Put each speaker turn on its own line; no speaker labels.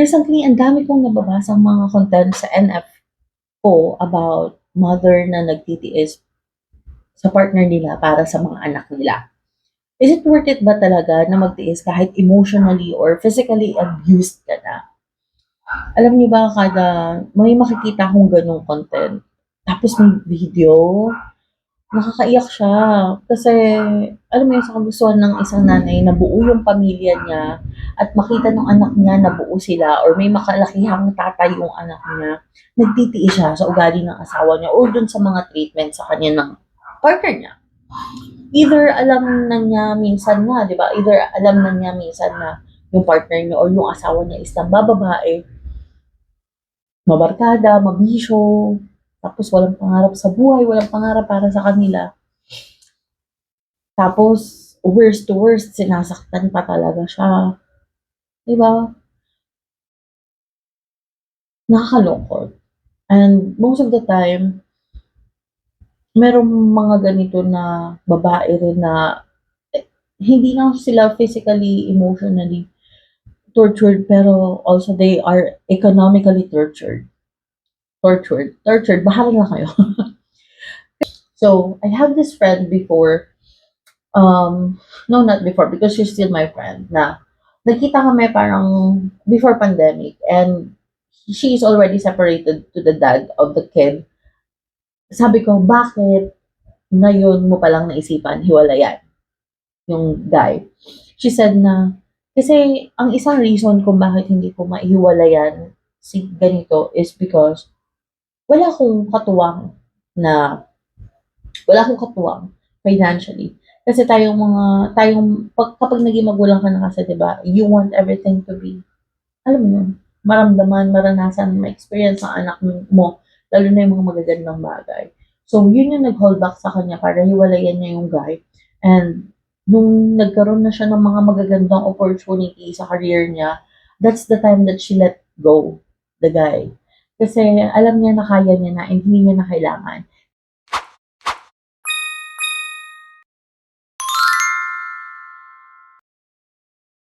Recently, ang dami kong nababasang mga content sa NF ko about mother na nagtitiis sa partner nila para sa mga anak nila. Is it worth it ba talaga na magtiis kahit emotionally or physically abused ka na? Alam niyo ba kada may makikita akong ganong content, tapos may video, nakakaiyak siya. Kasi, alam mo yun, sa kagustuhan ng isang nanay na buo yung pamilya niya at makita ng anak niya na buo sila or may makalakihang tatay yung anak niya, nagtitiis siya sa ugali ng asawa niya or dun sa mga treatment sa kanya ng partner niya. Either alam na niya minsan na, di ba? Either alam na niya minsan na yung partner niya or yung asawa niya is nambababae, mabarkada, mabisyo, tapos walang pangarap sa buhay, walang pangarap para sa kanila. Tapos, worst to worst, sinasaktan pa talaga siya. Di ba? Nakakalungkot. And most of the time, merong mga ganito na babae rin na hindi lang sila physically, emotionally tortured, pero also they are economically tortured. Tortured. Bahala na kayo. So, I have this friend before, no, not before, because she's still my friend, na nagkita kami parang before pandemic, and she is already separated to the dad of the kid. Sabi ko, bakit ngayon mo palang naisipan hiwalayan yung guy? She said na, kasi ang isang reason kung bakit hindi ko maihiwalayan si ganito is because wala akong katuwang na wala akong katuwang financially. Kasi kapag naging magulang ka na kasi, di ba, you want everything to be, alam mo yun, maramdaman, maranasan, ma-experience ang anak mo, lalo na yung mga magagandang bagay. So, yun yung nag-hold back sa kanya para hiwalayan niya yung guy. And, nung nagkaroon na siya ng mga magagandang opportunity sa career niya, that's the time that she let go the guy. Kasi alam niya na kaya niya na and hindi niya na kailangan.